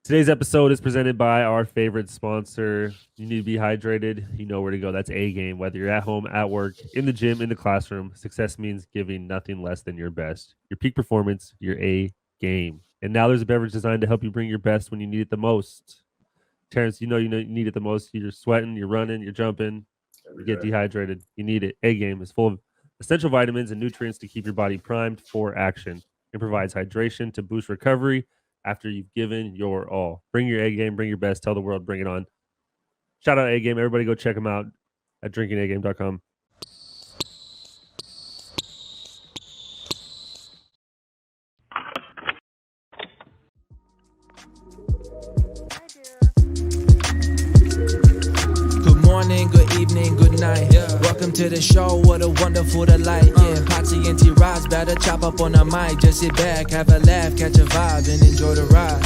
Today's episode is presented by our favorite sponsor. You need to be hydrated. You know where to go. That's A Game. Whether you're at home, at work, in the gym, in the classroom, success means giving nothing less than your best. Your peak performance, your A Game. And now there's a beverage designed to help you bring your best when you need it the most. Terrence, you know you need it the most. You're sweating, you're running, you're jumping, you get dehydrated. You need it. A Game is full of essential vitamins and nutrients to keep your body primed for action. It provides hydration to boost recovery after you've given your all. Bring your A Game, bring your best, tell the world, bring it on. Shout out A Game. Everybody go check them out at drinkingagame.com. Good morning, good evening, good night. Welcome to the show, what a wonderful delight. Patsy and T.ROSS better chop up on the mic. Just sit back, have a laugh, catch a vibe, and enjoy the ride.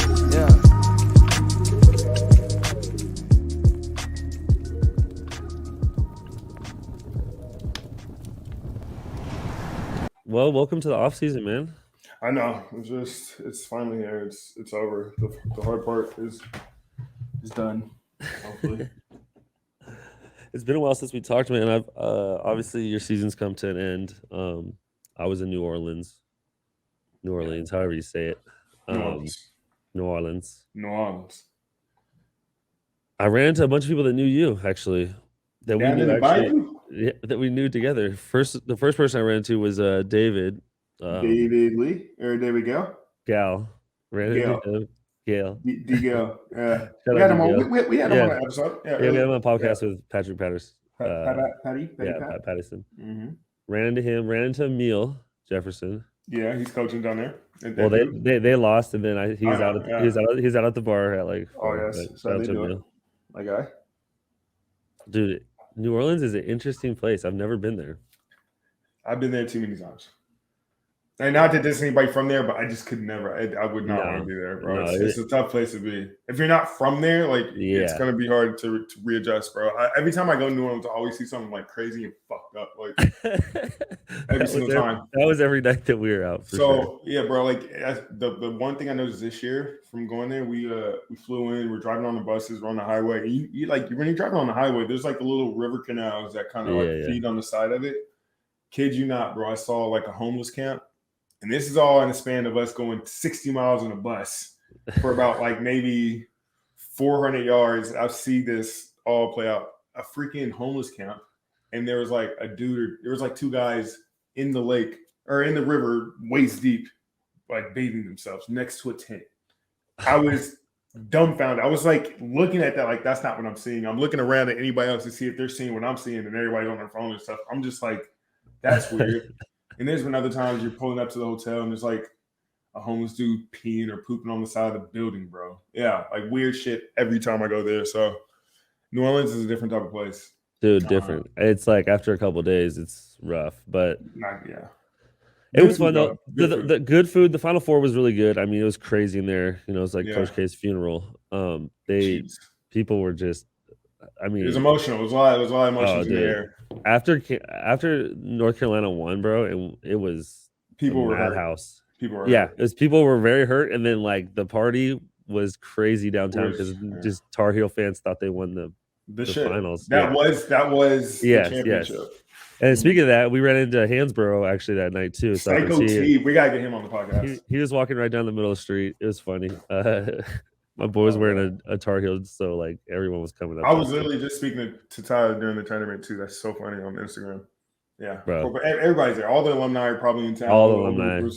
Well, welcome to the offseason, man. I know. It's finally here. It's over. The hard part is done. Hopefully. It's been a while since we talked, man. I've obviously your season's come to an end. I was in New Orleans, however you say it. New Orleans. I ran into a bunch of people that knew you, actually. That we knew together. The first person I ran into was David. David Lee or David Gale? Gal. Ran into him. Gale. Gale. Yeah. We had him on an episode. Yeah, we had him on a podcast with Patrick Patterson. Pat Patterson. Mm-hmm. Ran into him. Ran into Emil Jefferson. Yeah, he's coaching down there. Well, they lost, and then he's out at the bar at like. Oh yes, so they do it. My guy. Dude, New Orleans is an interesting place. I've never been there. I've been there too many times. And not that there's anybody from there, but I just could never. I would not want to be there, bro. It's a tough place to be. If you're not from there, it's going to be hard to readjust, bro. Every time I go to New Orleans, I always see something like crazy and fucked up, every single time. That was every night that we were out. Yeah, bro. The one thing I noticed this year from going there, we flew in. We're driving on the buses, we're on the highway. And you when you're driving on the highway, there's the little river canals that kind of feed on the side of it. Kid you not, bro. I saw a homeless camp. And this is all in the span of us going 60 miles on a bus for about maybe 400 yards. I see this all play out. A freaking homeless camp. And there was a dude, there was two guys in the lake or in the river waist deep, bathing themselves next to a tent. I was dumbfounded. I was looking at that, that's not what I'm seeing. I'm looking around at anybody else to see if they're seeing what I'm seeing, and everybody on their phone and stuff. I'm just that's weird. And there's been other times you're pulling up to the hotel and there's a homeless dude peeing or pooping on the side of the building, bro. Yeah, weird shit every time I go there. So New Orleans is a different type of place. Dude, different. It's after a couple of days, it's rough, but it was fun though. The good food, the Final Four was really good. I mean, it was crazy in there. It was Coach K's funeral. People were just. I mean, it was emotional. It was a lot of emotions in there. After North Carolina won, bro, it was people were madhouse. People were hurt. People were very hurt, and then the party was crazy downtown because just Tar Heel fans thought they won the finals. That was the championship. And speaking of that, we ran into Hansborough actually that night too. Psycho T, we gotta get him on the podcast. He was walking right down the middle of the street. It was funny. My boy was wearing a Tar Heel, so everyone was coming up. I was literally just speaking to Tyler during the tournament too. That's so funny on Instagram. Yeah, bro. Everybody's there. All the alumni are probably in town. All the alumni.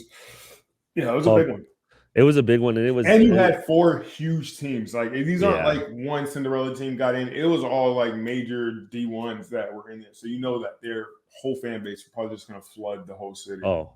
Yeah, it was a big one. It was a big one, and it was. And you had 4 huge teams. These aren't one Cinderella team got in. It was all major D1s that were in there. So that their whole fan base was probably just gonna flood the whole city. Oh,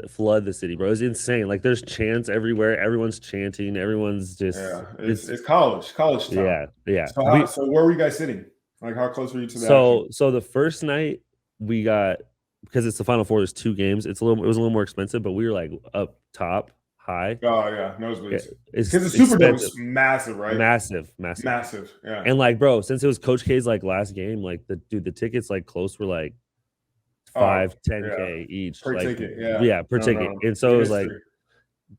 flood the city, bro. It's insane. There's chants everywhere. Everyone's chanting. Everyone's just. Yeah, it's college town. Yeah. So where were you guys sitting? How close were you to that? So the first night we got, because it's the Final Four. There's 2 games. It was a little more expensive, but we were up top. High. Oh yeah, nosebleeds. Because the Superdome is massive, right? Massive. Yeah. And bro, since it was Coach K's last game, the tickets close were 5-10K each per ticket. Yeah, per ticket. And so it was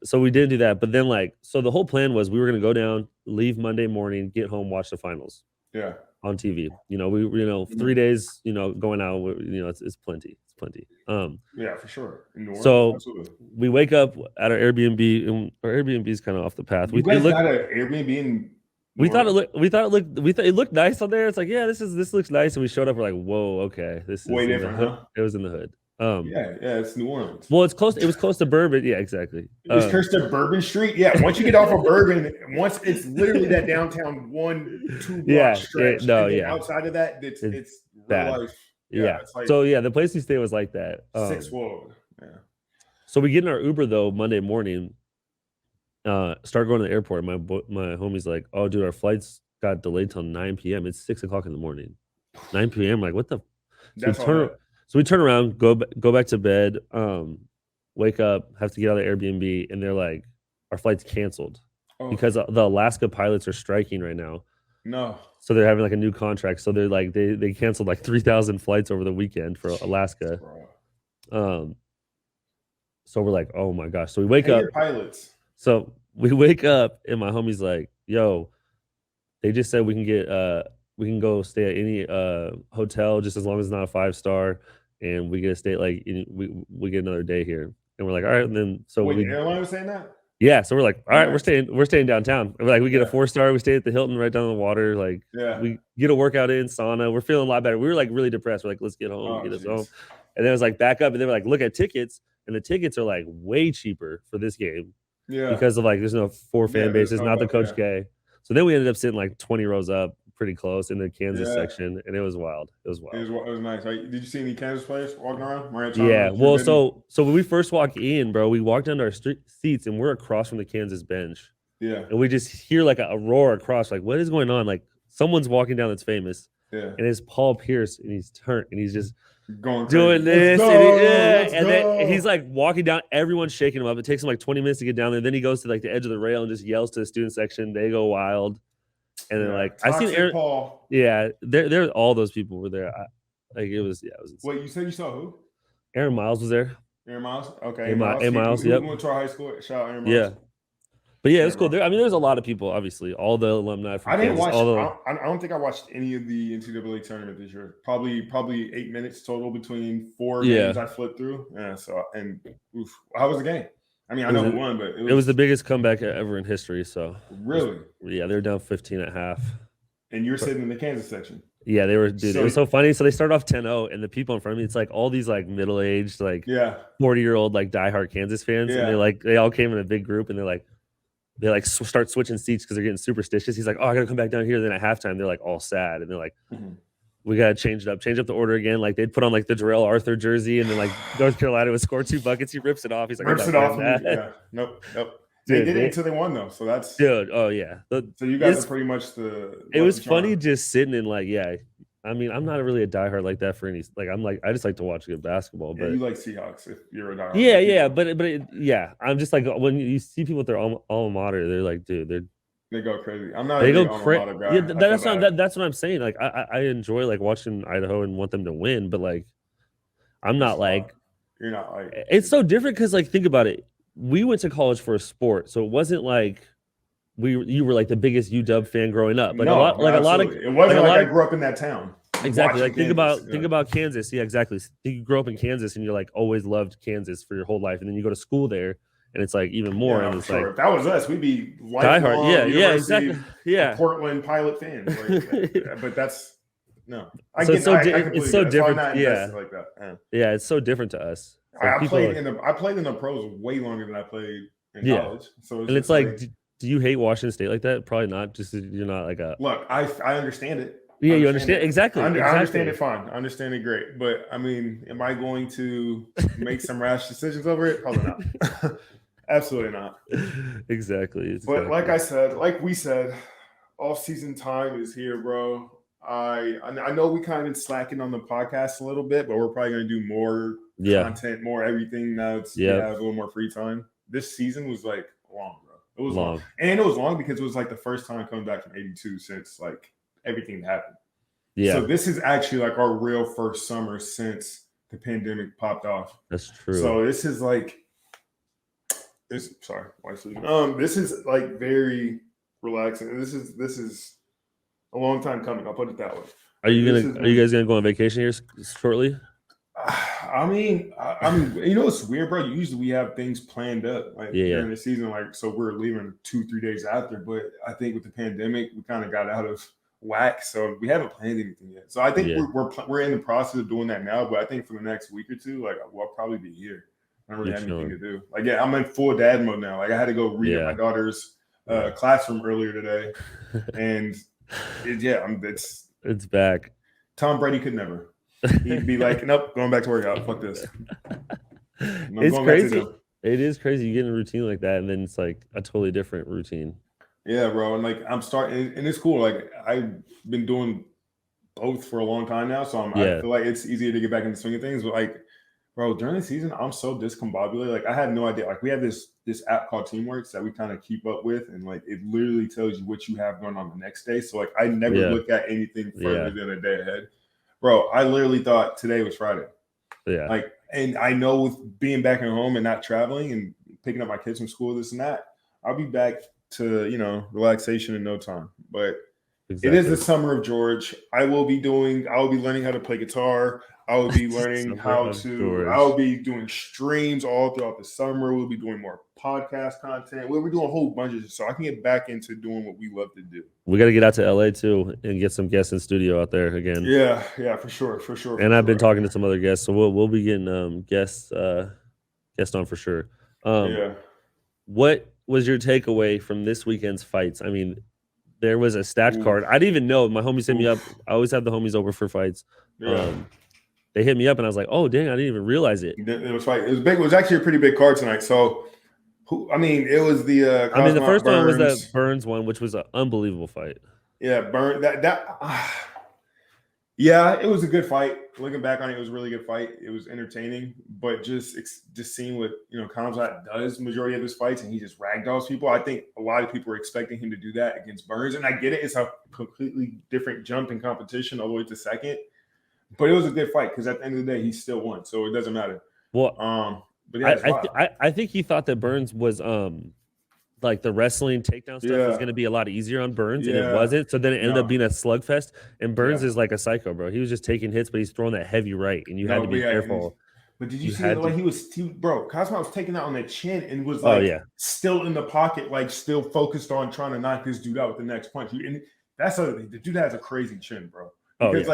So we did do that, but then so the whole plan was we were gonna go down, leave Monday morning, get home, watch the finals. Yeah. On TV. We 3 days, going out, it's plenty. It's plenty. Yeah, for sure. In New Orleans, so absolutely. We wake up at our Airbnb, and our Airbnb is kind of off the path. You guys got an Airbnb in we thought it looked nice on there. It's like, yeah, this looks nice. And we showed up, we're like, whoa, okay. This is way different, huh? It was in the hood. Yeah, it's New Orleans. Well, it was close to Bourbon. Yeah, exactly. It was close to Bourbon Street. Yeah, once you get off of Bourbon, once it's literally that downtown 1-2 block stretch. Outside of that, it's bad. Real life. Yeah. It's like, so the place we stay was like that. 6 World. Yeah. So we get in our Uber though Monday morning. Start going to the airport. My homie's like, "Oh, dude, our flights got delayed till 9 p.m. It's 6 o'clock in the morning." 9 p.m. Like, what the? So we turn around, go back to bed, wake up, have to get out of the Airbnb, and they're like, our flight's canceled because the Alaska pilots are striking right now. No. So they're having like a new contract. So they're like they canceled like 3,000 flights over the weekend for Alaska. So we're like, oh my gosh. So we wake up. Pilots. So we wake up and my homie's like, yo, they just said we can go stay at any hotel just as long as it's not a 5-star. And we get to stay we get another day here, and we're like, all right. And then the airline was saying that. Yeah, so we're like, all right, we're staying downtown. We're like, we get a 4-star. We stay at the Hilton right down the water. Like, we get a workout in sauna. We're feeling a lot better. We were like really depressed. We're like, let's get home, get us home. And then it was like back up, and they were like, look at tickets, and the tickets are like way cheaper for this game. Yeah, because of there's no 4 fan bases, not the Coach K. So then we ended up sitting like 20 rows up, pretty close in the Kansas section, and it was wild. It was nice. Did you see any Kansas players walking around? Yeah. Well, so when we first walk in, bro, we walk down to our seats, and we're across from the Kansas bench. Yeah. And we just hear like a roar across, like, what is going on? Like someone's walking down that's famous. Yeah. And it's Paul Pierce, and he's turned, and he's just going doing this, and then he's like walking down. Everyone's shaking him up. It takes him like 20 minutes to get down there. Then he goes to like the edge of the rail and just yells to the student section. They go wild. And then I seen Aaron Paul. Yeah, there all those people were there. It was insane. Wait, you said you saw who? Aaron Miles was there. Aaron Miles? Okay. Miles, yep. We went to our high school. Shout out Aaron Miles. Yeah. But yeah, it was cool. There's a lot of people, obviously. All the alumni from Kansas, I don't think I watched any of the NCAA tournament this year. Probably 8 minutes total between 4 games I flipped through. Yeah, so how was the game? I mean, I know who won, but it was the biggest comeback ever in history. So really, they were down 15 at half. And you're sitting in the Kansas section. Yeah, they were. Dude, it was so funny. So they started off 10-0, and the people in front of me, it's like all these like middle-aged, like 40-year-old like diehard Kansas fans, and they all came in a big group, and they start switching seats because they're getting superstitious. He's like, oh, I gotta come back down here. Then at halftime, they're like all sad, and they're like, we gotta change up the order again. Like they'd put on like the Jarrell Arthur jersey, and then like North Carolina would score 2 buckets. He rips it off. He's like, rips it off. Nope. They did it until they won though. So that's Oh yeah. So you guys are pretty much the. It was funny just sitting in like I mean, I'm not really a diehard like that for any. Like I just like to watch good basketball. But you like Seahawks if you're a diehard. Yeah, but I'm just like when you see people with their alma mater, they're like, dude, they go crazy. I'm not. They go crazy. Yeah, that's what I'm saying. Like I enjoy like watching Idaho and want them to win, but like I'm not like. You're not like. It's so different because like think about it. We went to college for a sport, so it wasn't like you were like the biggest UW fan growing up. Like a lot of it wasn't like I grew up in that town. Exactly. Like think about Kansas. Yeah, exactly. You grew up in Kansas and you're like always loved Kansas for your whole life, and then you go to school there and it's like even more. And it's like if that was us, we'd be diehard. Yeah, exactly. Yeah, Portland Pilot fans. But that's no. It's so different. Like that. Yeah, it's so different to us. I played in the pros way longer than I played in college. So it's like, do you hate Washington State like that? Probably not. Just you're not like a look. I understand it. Yeah, you understand exactly. I understand it fine. I understand it great. But I mean, am I going to make some rash decisions over it? Probably not. Absolutely not. Exactly. But like we said, off-season time is here, bro. I know we kind of been slacking on the podcast a little bit, but we're probably going to do more content, more everything now. We have a little more free time. This season was like long, bro. It was long. And it was long because it was like the first time coming back from 82 since like everything happened. Yeah. So this is actually like our real first summer since the pandemic popped off. That's true. So this is like Sorry, wife's leaving. This is like very relaxing. This is a long time coming. I'll put it that way. Are you guys gonna go on vacation here shortly? I mean, you know, it's weird, bro. Usually we have things planned up during the season, like so we're leaving 2-3 days after. But I think with the pandemic, we kind of got out of whack, so we haven't planned anything yet. So I think we're in the process of doing that now. But I think for the next week or two, like we'll probably be here. I don't really have anything to do. Like, yeah, I'm in full dad mode now. Like, I had to go read my daughter's classroom earlier today, and it's back. Tom Brady could never. He'd be like, nope, going back to workout. Fuck this. It's crazy. It is crazy. You get in a routine like that, and then it's like a totally different routine. Yeah, bro. And like I'm starting, and it's cool. Like I've been doing both for a long time now, so I feel like it's easier to get back into the swing of things. But like, bro, during the season, I'm so discombobulated. Like I had no idea. Like we have this app called Teamworks that we kind of keep up with, and like it literally tells you what you have going on the next day. So like I never look at anything further than a day ahead. Bro, I literally thought today was Friday. Yeah. Like, and I know with being back at home and not traveling and picking up my kids from school, this and that, I'll be back to, you know, relaxation in no time. But it is the summer of George. I will be learning how to play guitar. I will be learning I will be doing streams all throughout the summer. We'll be doing more podcast content. We'll be doing a whole bunch of so I can get back into doing what we love to do. We got to get out to LA too and get some guests in studio out there again. Yeah, for sure. And I've been talking to some other guests, so we'll be getting guests on for sure. What was your takeaway from this weekend's fights? I mean, there was a stacked card. I didn't even know. My homies hit me up. I always have the homies over for fights. They hit me up, and I was like, "Oh, dang! I didn't even realize it." It was big. It was actually a pretty big card tonight. So, it was the. the first one was that Burns one, which was an unbelievable fight. Yeah, yeah, it was a good fight. Looking back on it, it was a really good fight. It was entertaining, but just seeing what Khamzat does majority of his fights, and he just ragdolls people. I think a lot of people were expecting him to do that against Burns, and I get it. It's a completely different jump in competition all the way to second. But it was a good fight because at the end of the day, he still won, so it doesn't matter. Well, but yeah, I think he thought that Burns was like the wrestling takedown stuff was going to be a lot easier on Burns, and it wasn't. So then it ended up being a slugfest. And Burns is like a psycho, bro. He was just taking hits, but he's throwing that heavy right, and you had to be careful. But did you see the way he was, bro? Khamzat was taking that on the chin and was still in the pocket, like still focused on trying to knock this dude out with the next punch. And that's the dude has a crazy chin, bro. Because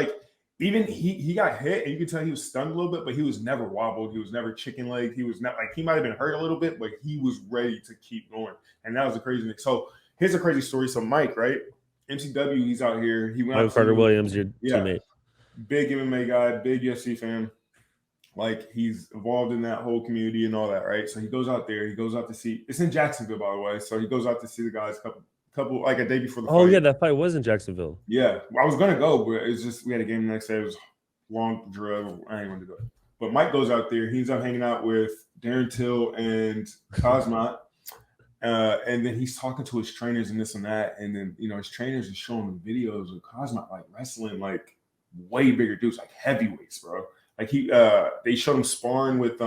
even he got hit, and you could tell he was stunned a little bit, but he was never wobbled. He was never chicken legged. He was not like he might have been hurt a little bit, but he was ready to keep going. And that was a crazy thing. So here's a crazy story. So Mike, right? MCW, he's out here. He went out Carter Williams, your teammate. Big MMA guy, big UFC fan. Like he's involved in that whole community and all that, right? So he goes out there. He goes out to see. It's in Jacksonville, by the way. So he goes out to see the guys couple like a day before the fight. Oh yeah, that fight was in Jacksonville. Yeah, I was gonna go, but it's just we had a game the next day. It was long drive. I ain't going to go. But Mike goes out there. He's out hanging out with Darren Till and Khamzat, and then he's talking to his trainers and this and that. And then his trainers are showing him videos of Khamzat like wrestling like way bigger dudes, like heavyweights, bro. Like they showed him sparring with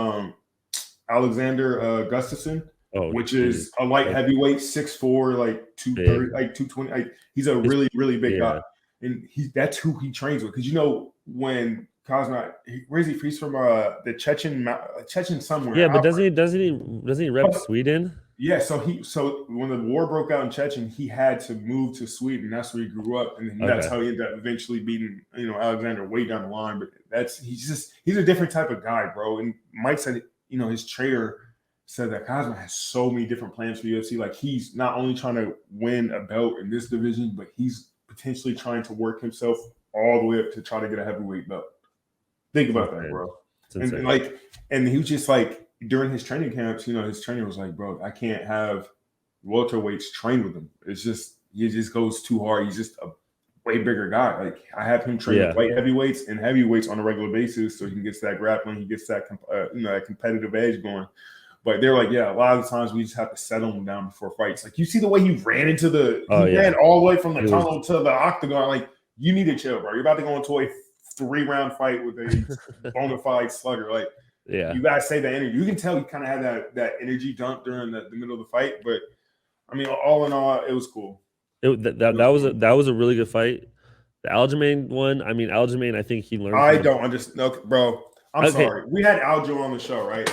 Alexander Gustafsson. Which is a light heavyweight, 6'4", like 230, like 220. Like he's a really, really big guy, and that's who he trains with. Because when Khamzat, where's he? He's from the Chechen somewhere. Yeah, but doesn't he rep Sweden? Yeah, so when the war broke out in Chechen, he had to move to Sweden. That's where he grew up, and that's how he ended up eventually beating Alexander way down the line. But he's a different type of guy, bro. And Mike said, his trainer said that Khamzat has so many different plans for UFC. Like he's not only trying to win a belt in this division, but he's potentially trying to work himself all the way up to try to get a heavyweight belt. Think about that, bro. And he was just like during his training camps, his trainer was like, bro, I can't have welterweights train with him. It's just he just goes too hard. He's just a way bigger guy. Like I have him train with light heavyweights and heavyweights on a regular basis, so he gets that grappling, he gets that that competitive edge going. But they're like, a lot of the times we just have to settle him down before fights. Like you see the way he ran into ran all the way from the tunnel to the octagon. Like you need to chill, bro. You're about to go into a 3-round fight with a bona fide slugger. Like Yeah. You gotta say that energy. You can tell he kind of had that energy dump during the middle of the fight, but I mean, all in all, it was cool. That was a really good fight. The Aljamain one, I mean, Aljamain, I think he learned. I don't understand, no, bro. I'm sorry. We had Aljo on the show, right?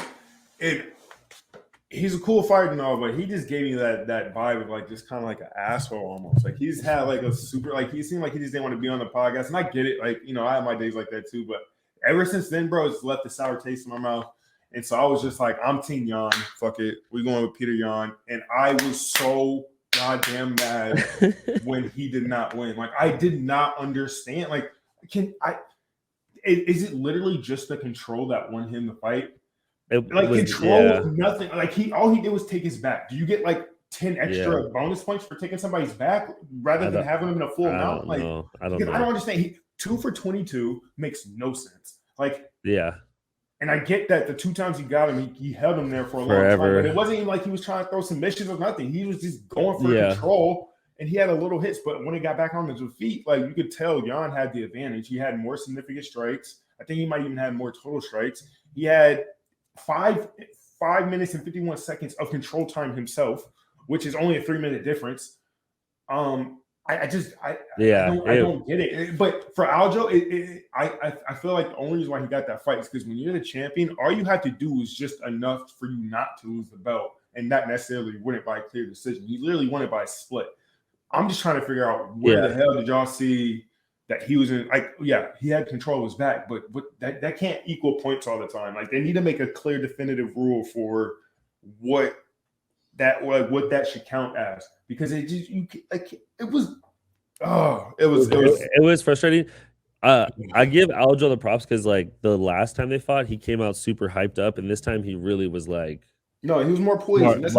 He's a cool fighter and all, but he just gave me that vibe of like just kind of like an asshole almost. Like he's had like a super, like he seemed like he just didn't want to be on the podcast, and I get it. Like I have my days like that too, but ever since then, bro, it's left a sour taste in my mouth. And so I was just like, I'm Team Jan. Fuck it, we going with Peter Yan. And I was so goddamn mad when he did not win. Like I did not understand. Like, is it literally just the control that won him the fight? Nothing. Like all he did was take his back. Do you get like 10 extra bonus points for taking somebody's back rather than having him in a full amount? Like I don't understand. 2 for 22 makes no sense. Like and I get that the 2 times he got him, he held him there for a long time. But it wasn't even like he was trying to throw submissions or nothing. He was just going for control, and he had a little hits. But when he got back on his feet, like you could tell, Jan had the advantage. He had more significant strikes. I think he might even have more total strikes. He had 5 minutes and 51 seconds of control time himself, which is only a 3-minute difference. I don't get it. But for Aljo, I feel like the only reason why he got that fight is because when you're the champion, all you have to do is just enough for you not to lose the belt and not necessarily win it by a clear decision. He literally won it by a split. I'm just trying to figure out where the hell did y'all see that he was in, like, he had control of his back, but that can't equal points all the time. Like they need to make a clear, definitive rule for what that should count as, because it was frustrating. I give Aljo the props because like the last time they fought, he came out super hyped up, and this time he really was like, no, he was more poised,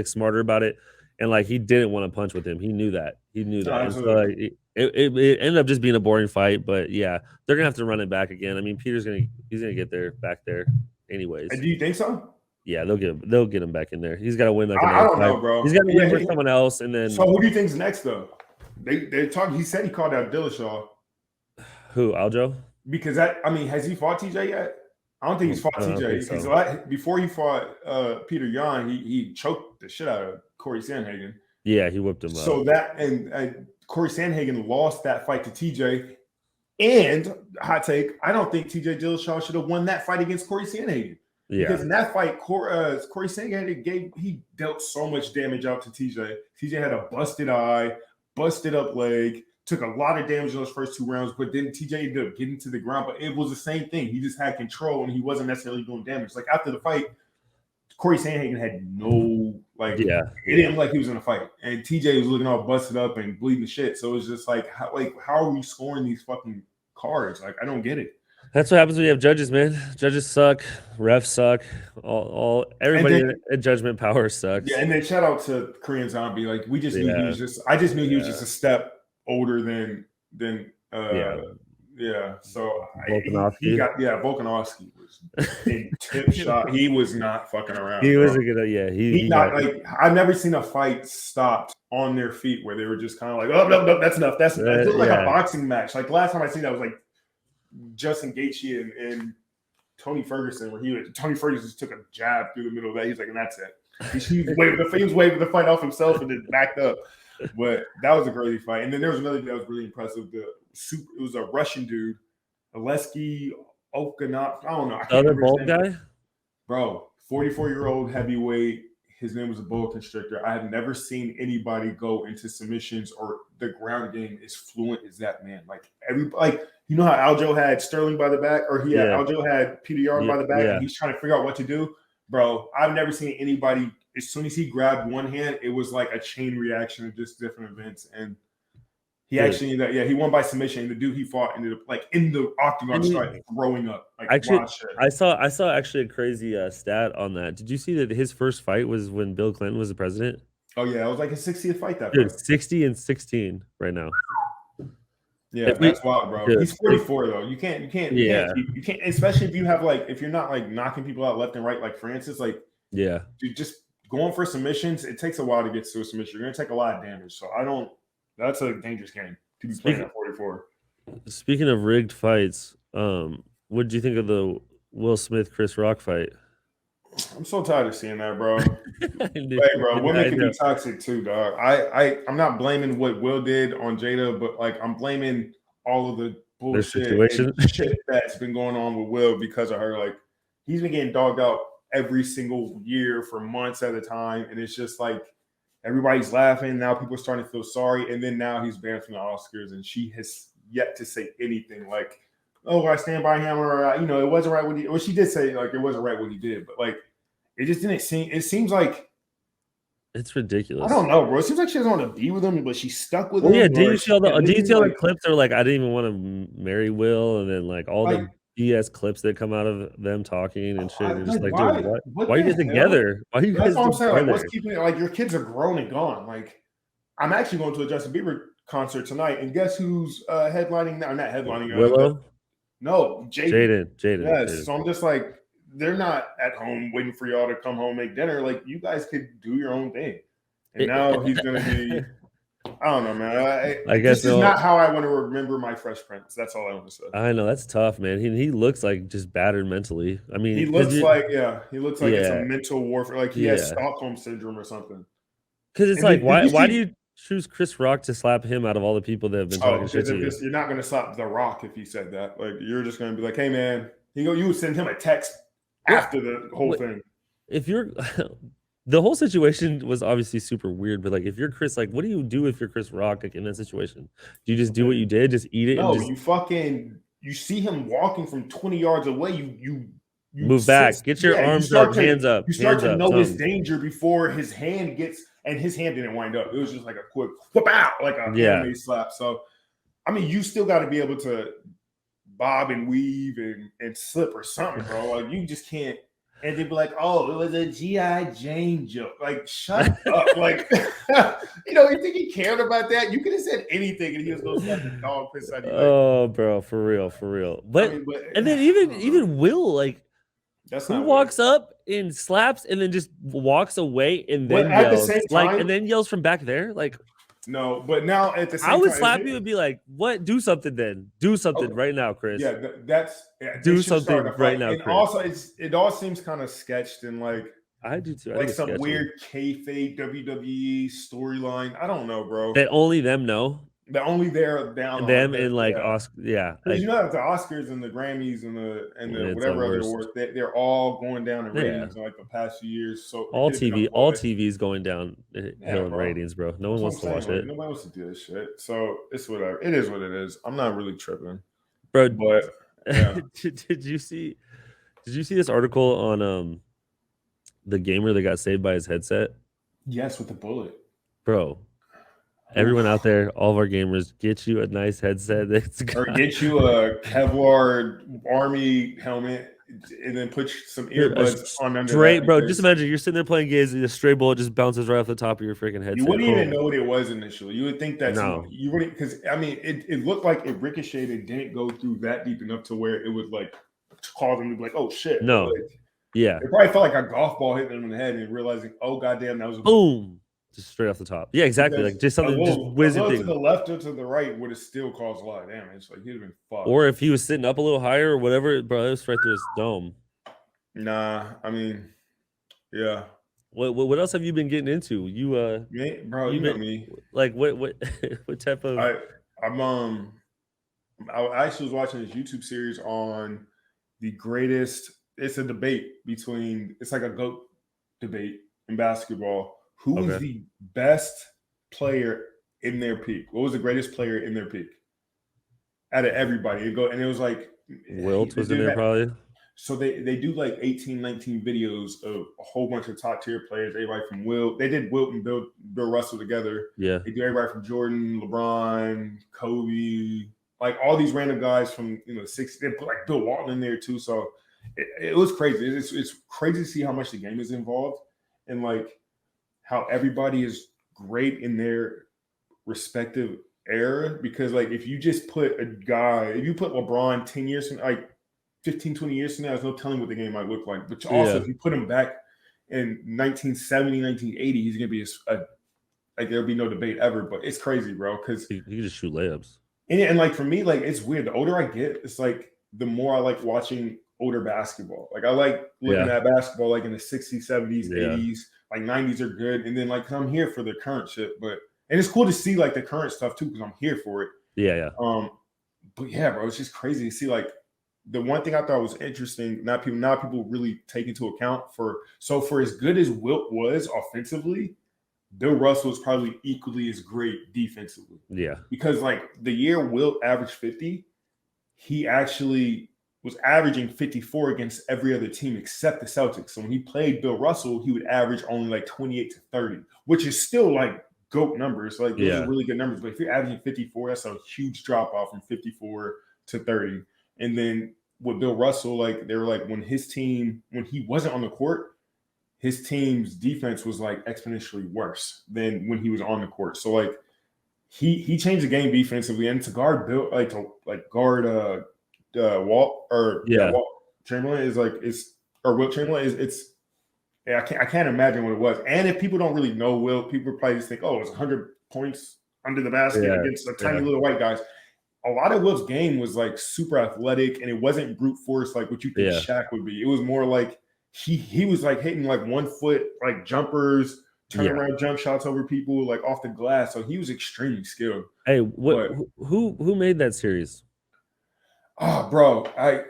smarter about it. And like he didn't want to punch with him. He knew that. And so like, it ended up just being a boring fight. But yeah, they're gonna have to run it back again. I mean, he's gonna get back there anyways. And do you think so? Yeah, they'll get him back in there. He's got to win like I don't know, bro. He's got to win for someone else, and then. So who do you think's next though? They talking. He said he called out Dillashaw. Who, Aljo? Because has he fought TJ yet? I don't think he's fought TJ. So. Before he fought Peter Yan, he choked the shit out of Corey Sandhagen. Yeah, he whipped him up. So that and Corey Sandhagen lost that fight to TJ. And hot take, I don't think TJ Dillashaw should have won that fight against Corey Sandhagen. Yeah. Because in that fight, Corey Sandhagen dealt so much damage out to TJ. TJ had a busted eye, busted up leg, took a lot of damage in those first 2 rounds, but then TJ ended up getting to the ground. But it was the same thing. He just had control, and he wasn't necessarily doing damage. Like after the fight, Corey Sandhagen had no it didn't look like he was in a fight, and TJ was looking all busted up and bleeding the shit. So it was just like, how are we scoring these fucking cards? Like I don't get it. That's what happens when you have judges, man. Judges suck, refs suck, everybody in judgment power sucks. Yeah, and then shout out to Korean Zombie. Like we just knew he was just. I just knew he was just a step older than. So Volkanovski was in tip shot. He was not fucking around. He was a good. I've never seen a fight stopped on their feet where they were just kind of like, oh no, that's enough. It looked like a boxing match. Like the last time I seen that was like Justin Gaethje and Tony Ferguson, where Tony Ferguson just took a jab through the middle of that. He's like, and that's it. He was waving the fight off himself and then backed up. But that was a crazy fight. And then there was another dude that was really impressive. It was a Russian dude, Alesky Okanov. I don't know. The other bald guy? Bro, 44-year-old heavyweight. His name was a boa constrictor. I have never seen anybody go into submissions or the ground game as fluent as that man. You know how Aljo had Sterling by the back, or Aljo had Peter Yan by the back, and he's trying to figure out what to do? Bro, I've never seen anybody, as soon as he grabbed one hand, it was like a chain reaction of just different events. And he he won by submission. And the dude he fought ended up in the octagon started throwing up. I saw actually a crazy stat on that. Did you see that his first fight was when Bill Clinton was the president? Oh yeah, it was like his 60th fight that dude, 60-16 right now. Yeah, that's wild, bro. He's 44 though. You can't, especially if you have if you're not knocking people out left and right like Francis. Dude, just going for submissions, it takes a while to get to a submission. You're gonna take a lot of damage. So that's a dangerous game to be playing at 44. Speaking of rigged fights, what did you think of the Will Smith Chris Rock fight. I'm so tired of seeing that, bro. Hey, bro, women can be toxic too, dog. I'm not blaming what Will did on Jada, but like I'm blaming all of the bullshit and shit that's been going on with Will because of her. Like he's been getting dogged out every single year for months at a time, and it's just like everybody's laughing. Now people are starting to feel sorry, and then now he's banned from the Oscars, and she has yet to say anything like, "Oh, I stand by him," or it wasn't right what he. Well, she did say like it wasn't right what he did, but like it just didn't seem. It seems like it's ridiculous. I don't know, bro. It seems like she doesn't want to be with him, but she's stuck with him. Yeah, do you see all the clips? They're like, I didn't even want to marry Will, and then like all the BS clips that come out of them talking and shit. You're just like, dude, why are you guys together? Why are you guys? That's what I'm saying. Like, what's keeping it? Like, your kids are grown and gone. Like, I'm actually going to a Justin Bieber concert tonight, and guess who's headlining now? Not headlining. Willow. No, Jaden. Yes. Jaden. So I'm just like, they're not at home waiting for y'all to come home make dinner. Like, you guys could do your own thing. And now he's gonna be. I don't know, man. I guess this is not how I want to remember my Fresh Prince. That's all I want to say. I know that's tough, man. He looks like just battered mentally. I mean, he looks like it's a mental warfare. Like he has Stockholm syndrome or something. Because it's like, why do you choose Chris Rock to slap him out of all the people that have been talking shit to you? You're not going to slap The Rock if he said that. Like you're just going to be like, hey man, you would send him a text after the whole thing. If you're. The whole situation was obviously super weird, but like if you're Chris, like what do you do if you're Chris Rock like in that situation? Do you just do what you did, just eat it? No, you see him walking from 20 yards away, you move back, get your arms up, hands up. You start to know his danger before his hand gets, and his hand didn't wind up. It was just like a quick whoop out, like a anime slap. So, I mean, you still got to be able to bob and weave and slip or something, bro. Like you just can't. And they'd be like, "Oh, it was a G.I. Jane joke." Like, shut up! Like, you think he cared about that? You could have said anything, and he was going to slap the dog piss out of you. Oh, bro, for real. But and then even Will, like, that's who walks up and slaps, and then just walks away, and then yells, at the same time, and then yells from back there, like. No, but now at the same time, I would slap you and be like, "What? Do something then. Do something right now, Chris." Yeah, do something right now, and Chris. Also, it all seems kind of sketched and like I do too. Like some weird kayfabe WWE storyline. I don't know, bro. That only them know. That only they're down. Them and like Oscar, yeah. Like, you know, the Oscars and the Grammys and the whatever other awards, they're all going down in ratings in like the past few years. So all TV is going down hill in ratings, bro. No one wants to watch it. Nobody wants to do this shit. So it's whatever. It is what it is. I'm not really tripping, bro. But yeah. Did you see this article on the gamer that got saved by his headset? Yes, with the bullet, bro. Everyone out there, all of our gamers, get you a nice headset. Or get you a Kevlar Army helmet and then put some earbuds on under straight, bro. Just imagine you're sitting there playing games and a stray bullet just bounces right off the top of your freaking headset. You wouldn't even know what it was initially. You would think that you wouldn't, because I mean, it looked like it ricocheted and didn't go through that deep enough to where it would like cause them to be like, oh shit. No. Like, yeah. It probably felt like a golf ball hitting them in the head and realizing, oh goddamn, that was a boom. Just straight off the top. Yeah, exactly. Like just something just whizzing to the left or to the right would have still caused a lot of damage. Like he'd have been fucked. Or if he was sitting up a little higher or whatever, bro, it was right through his dome. Nah, I mean, yeah. What else have you been getting into? You bro, you know me. Like what type of I actually was watching this YouTube series on the greatest. It's a debate between, it's like a GOAT debate in basketball. Who was the best player in their peak? What was the greatest player in their peak? Out of everybody. And it was like Wilt was in there probably. So they do like 18, 19 videos of a whole bunch of top tier players, everybody from Wilt. They did Wilt and Bill Russell together. Yeah. They do everybody from Jordan, LeBron, Kobe, like all these random guys from the 60s. They put like Bill Walton in there too. So it was crazy. It's crazy to see how much the game is involved and like how everybody is great in their respective era. Because like if you just put if you put LeBron 10 years from like 15, 20 years from now, there's no telling what the game might look like. But also if you put him back in 1970, 1980, he's gonna be like there'll be no debate ever. But it's crazy, bro. Because you can just shoot layups. And like for me, like it's weird. The older I get, it's like the more I like watching older basketball. Like I like looking at basketball like in the 60s, 70s, 80s, like 90s are good. And then like I'm here for the current shit. And it's cool to see like the current stuff too, because I'm here for it. Yeah. But yeah, bro, it's just crazy to see like the one thing I thought was interesting, now people really take into account for as good as Wilt was offensively, Bill Russell is probably equally as great defensively. Yeah. Because like the year Wilt averaged 50, he actually was averaging 54 against every other team except the Celtics. So when he played Bill Russell, he would average only like 28 to 30, which is still like GOAT numbers. Like those are really good numbers. But if you're averaging 54, that's a huge drop off from 54 to 30. And then with Bill Russell, like they were like when he wasn't on the court, his team's defense was like exponentially worse than when he was on the court. So like he changed the game defensively, and to guard Bill, Walt Chamberlain is like Wilt Chamberlain is I can't imagine what it was. And if people don't really know Wilt, people probably just think, oh, it's 100 points under the basket against the tiny little white guys. A lot of Wilt's game was like super athletic, and it wasn't brute force like what you think Shaq would be. It was more like he was like hitting like 1 foot like jumpers, turnaround jump shots over people like off the glass. So he was extremely skilled. Hey, who made that series? Oh, bro, I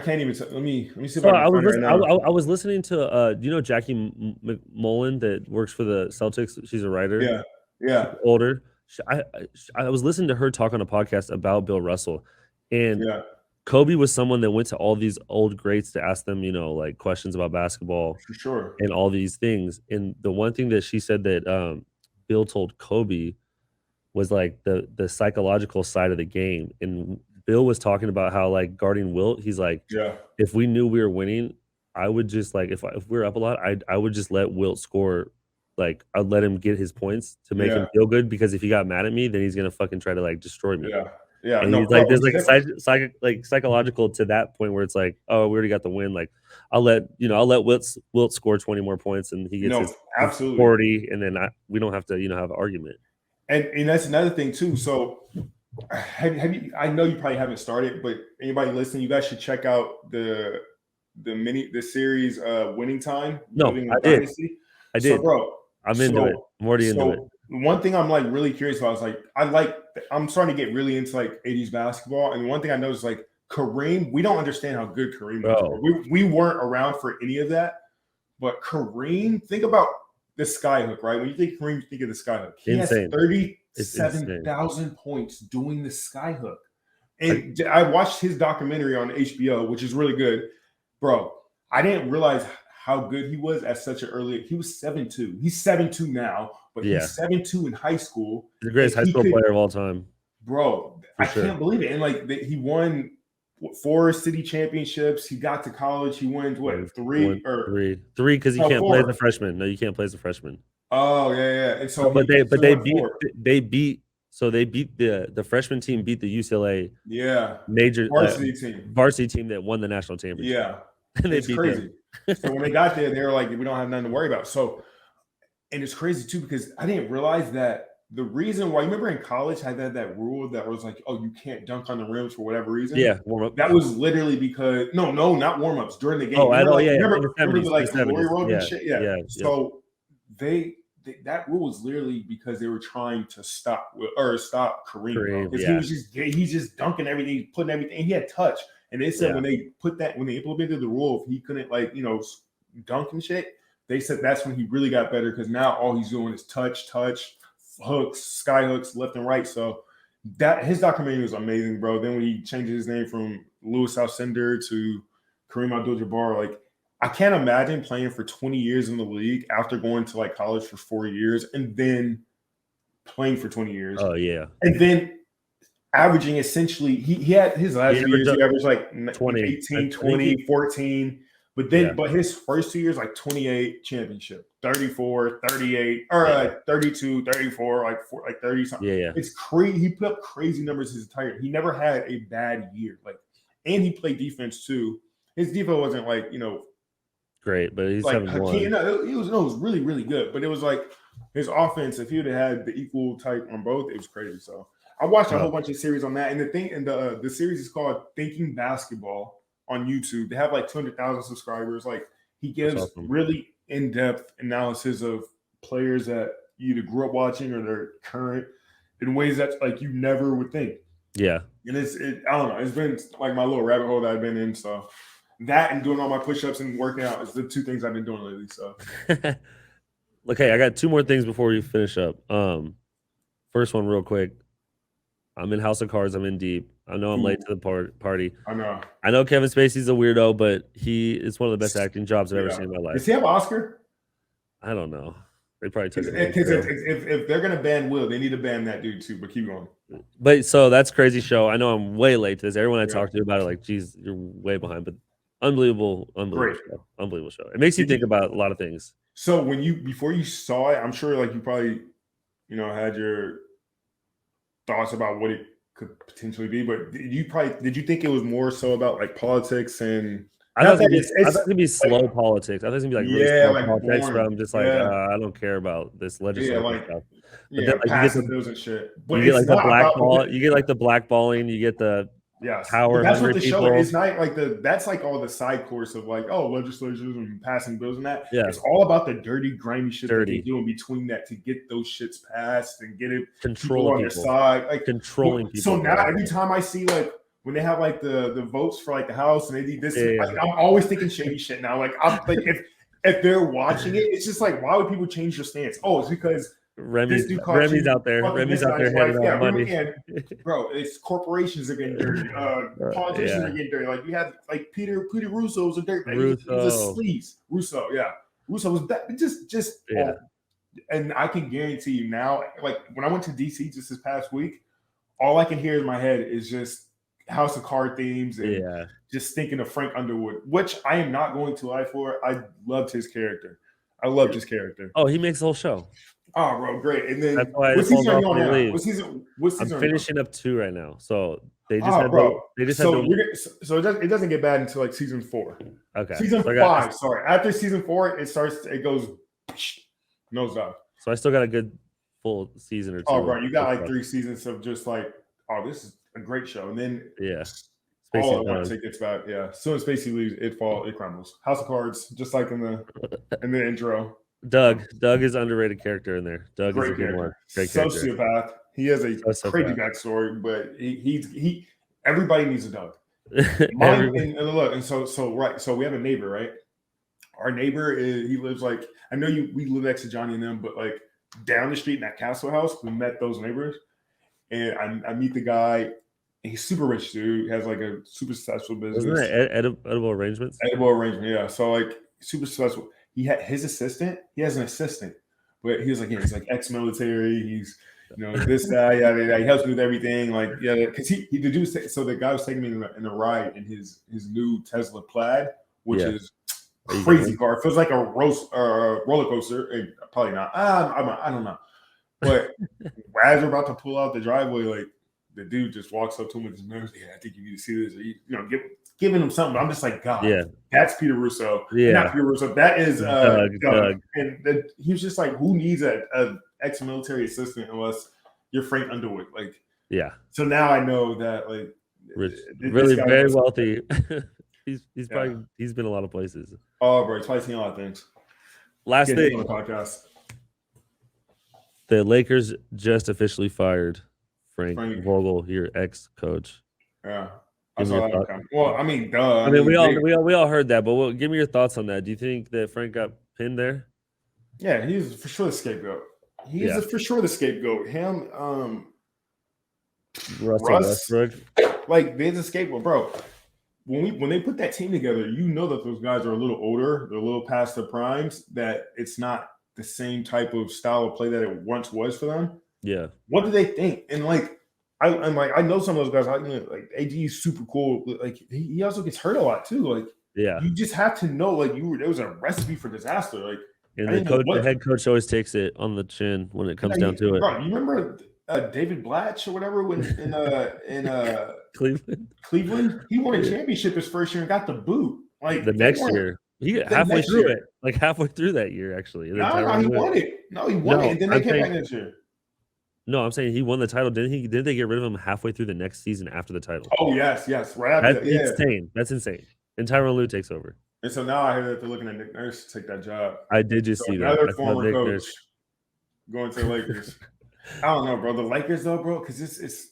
can't even. Let me see if I can find it right now. I was listening to do you know Jackie McMullen that works for the Celtics? She's a writer. Yeah. She's older. I was listening to her talk on a podcast about Bill Russell, and Kobe was someone that went to all these old greats to ask them, like questions about basketball, for sure, and all these things. And the one thing that she said that Bill told Kobe was like the psychological side of the game. And Bill was talking about how like guarding Wilt, he's like, if we knew we were winning, I would just like if we were up a lot, I would just let Wilt score. Like I'd let him get his points to make him feel good, because if he got mad at me, then he's gonna fucking try to like destroy me. Yeah. And he's like, there's like psychological to that point where it's like, oh, we already got the win. Like I'll let Wilt score 20 more points, and he gets his 40, and then we don't have to have an argument. And that's another thing too. So have you? I know you probably haven't started, but anybody listening, you guys should check out the series Winning Time. No, I did. So, bro, I'm into it. I'm already into it. One thing I'm like really curious about is like I'm starting to get really into like 80s basketball, and one thing I noticed like Kareem, we don't understand how good Kareem was. We weren't around for any of that, but Kareem, think about the skyhook, right? When you think Kareem, you think of the skyhook. He has 37,000 points doing the skyhook, and I watched his documentary on HBO, which is really good, bro. I didn't realize how good he was at such an early. He was 7'2". He's 7'2" now, but he's 7'2" in high school. He's the greatest high school player of all time, bro. I can't believe it. And like he won 4 city championships. He got to college. He won three because you can't play as a freshman. No, you can't play as a freshman. Oh yeah. And so, they beat the freshman team beat the UCLA major varsity team that won the national championship. Yeah, and they beat crazy. them. So when they got there, they were like, we don't have nothing to worry about. So, and it's crazy too, because I didn't realize that the reason why, you remember in college, I had that rule that was like, oh, you can't dunk on the rims for whatever reason. Yeah, warm up. That was literally because not warm ups during the game. Oh, remember like the glory road and shit. Yeah. So that rule was literally because they were trying to stop Kareem. Because he's just dunking everything, putting everything. He had touch. And they said when they implemented the rule, if he couldn't dunk and shit, they said that's when he really got better, because now all he's doing is touch, hooks, sky hooks, left and right. So that his documentary was amazing, bro. Then when he changed his name from Louis Alcindor to Kareem Abdul-Jabbar, like I can't imagine playing for 20 years in the league after going to like college for 4 years and then playing for 20 years. Oh yeah, and then averaging essentially, he had his last 2 years, he averaged like 18, 20, 14. But then, but his first 2 years, like 28 championship, 34, 38, or like 32, 34, like 30 something. Yeah. It's crazy. He put up crazy numbers his entire. He never had a bad year. And he played defense too. His defense wasn't great, but he's like 7'1". It was really, really good. But it was like his offense, if he would have had the equal type on both, it was crazy. So I watched a whole bunch of series on that. And the series is called Thinking Basketball. on YouTube. They have like 200,000 subscribers. Like he gives really in-depth analysis of players that you either grew up watching or they're current in ways that like you never would think. Yeah. And I don't know. It's been like my little rabbit hole that I've been in. So that and doing all my push-ups and working out is the two things I've been doing lately. So okay, I got two more things before we finish up. First one real quick. I'm in House of Cards. I'm in deep. I know I'm late to the party. I know Kevin Spacey's a weirdo, but it's one of the best acting jobs I've ever seen in my life. Does he have an Oscar? I don't know. They probably took it. Because if they're gonna ban Will, they need to ban that dude too. But keep going. But so that's crazy show. I know I'm way late to this. Everyone I talked to about it, like, geez, you're way behind. But unbelievable show. It makes you think about a lot of things. So before you saw it, I'm sure like you probably, had your thoughts about what it could potentially be. But did you think it was more so about like politics and? I thought it would be slow politics. I thought it was gonna be like really slow politics where I'm just like, I don't care about this legislative stuff. But then, like, passing bills and shit. But you get like the blackball. You get like the blackballing. You get the power. That's what the show is. Not like that's like all the side course of like legislatures and passing bills and that. Yeah, it's all about the dirty, grimy shit that they do in between that to get those shits passed and get it controlling people on their side, like controlling people. So now every time I see like. When they have like the votes for like the House and they do this, like, I'm always thinking shady shit now. Like I'm like if they're watching it, it's just like why would people change their stance? Oh, it's because Remy's out there. Remy's out there handing out money. Bro, it's corporations are getting dirty. Politicians are getting dirty. Like we had like Peter Russo's a dirt bag. He was a sleaze. Russo was that just and I can guarantee you now, like when I went to DC just this past week, all I can hear in my head is just House of Card themes and just thinking of Frank Underwood, which I am not going to lie for. I loved his character. Oh, he makes the whole show. Oh, bro, great. And then that's why what season are you on now? What season I'm finishing up 2 right now. So they just so it doesn't get bad until like season 4. Okay. Season 5, sorry. After season 4, it goes nose up. So I still got a good full season or 2. Oh, bro, you got like 3 seasons of just like, this is a great show. And then all at once it gets bad. Yeah. As soon as Spacey leaves, it crumbles. House of Cards, just like in the intro. Doug is an underrated character in there. Doug is a good one. Great sociopath. Character. He has a crazy backstory, but he everybody needs a Doug. So we have a neighbor, right? Our neighbor he lives like I know we live next to Johnny and them, but like down the street in that Castle house, we met those neighbors. And I meet the guy. He's super rich, dude. He has like a super successful business. Isn't that edible arrangements? Edible arrangement, yeah. So like super successful. He had his assistant. He has an assistant, but he's like ex-military. He's this guy. Yeah, he helps me with everything. Like because the guy was taking me in a ride in his new Tesla Plaid, which is crazy car. It feels like a roller coaster. Probably not. I don't know. But as we're about to pull out the driveway, like the dude just walks up to him with his nose. Yeah, I think you need to see this. Or giving him something. But I'm just like, God, that's Peter Russo. Yeah, not Peter Russo. That is Doug. And he was just like, who needs a ex-military assistant unless you're Frank Underwood? Like, So now I know that like, rich, really very wealthy. he's probably he's been a lot of places. Oh, bro, he's probably seen a lot of things. Last thing on the podcast. The Lakers just officially fired Frank Vogel, your ex-coach. Yeah, I saw that. Well, I mean, duh. I mean, we all heard that, but give me your thoughts on that. Do you think that Frank got pinned there? Yeah, he's for sure the scapegoat. He's for sure the scapegoat. Him, Russ, like they're the scapegoat, bro. When they put that team together, you know that those guys are a little older, they're a little past their primes. That it's not the same type of style of play that it once was for them. Yeah. What do they think? And like, I know some of those guys. Like AD is super cool. Like he also gets hurt a lot too. Like you just have to know. Like there was a recipe for disaster. Like and the head coach always takes it on the chin when it comes down to it. Bro, you remember David Blatch or whatever when in Cleveland he won a championship his first year and got the boot. Like the next year. He got halfway through it. Like halfway through that year, actually. No, he won it. No, he won it. And then they came back next year. No, I'm saying he won the title. Didn't they get rid of him halfway through the next season after the title? Oh, yes. Right after That's insane. That's insane. And Tyronn Lue takes over. And so now I hear that they're looking at Nick Nurse to take that job. I did just see that. Another former coach going to the Lakers. I don't know, bro. The Lakers, though, bro, because it's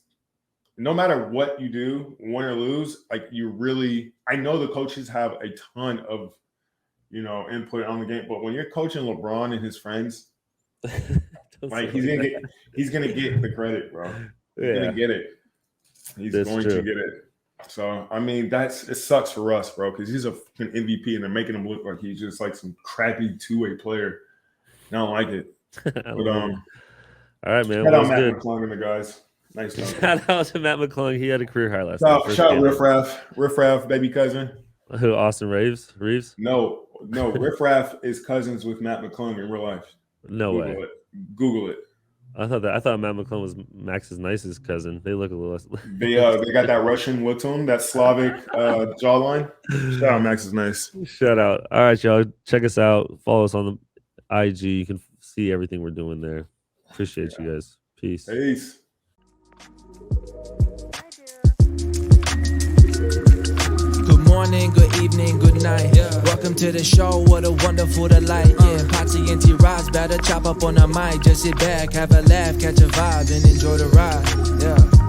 no matter what you do, win or lose, like you really – I know the coaches have a ton of, input on the game. But when you're coaching LeBron and his friends, like he's gonna get the credit, bro. He's gonna get it. He's going to get it. So, I mean, it sucks for Russ, bro, because he's a fucking MVP, and they're making him look like he's just like some crappy two-way player. I don't like it. But, all right, man. Shout out Matt McClung and the guys. Nice job. Shout out to Matt McClung. He had a career high last night. Shout out Riff Raff, baby cousin. Who, Austin Reeves? No. Riff Raff is cousins with Matt McClung in real life. No way. Google it. I thought Matt McClung was Max's nicest cousin. They look a little. They got that Russian look to them, that Slavic jawline. Shout out, Max is nice. Shout out. All right, y'all, check us out. Follow us on the IG. You can see everything we're doing there. Appreciate you guys. Peace. Good morning, good evening, good night. Welcome to the show, what a wonderful delight. Patsy and T.ROSS better chop up on the mic. Just sit back, have a laugh, catch a vibe, and enjoy the ride.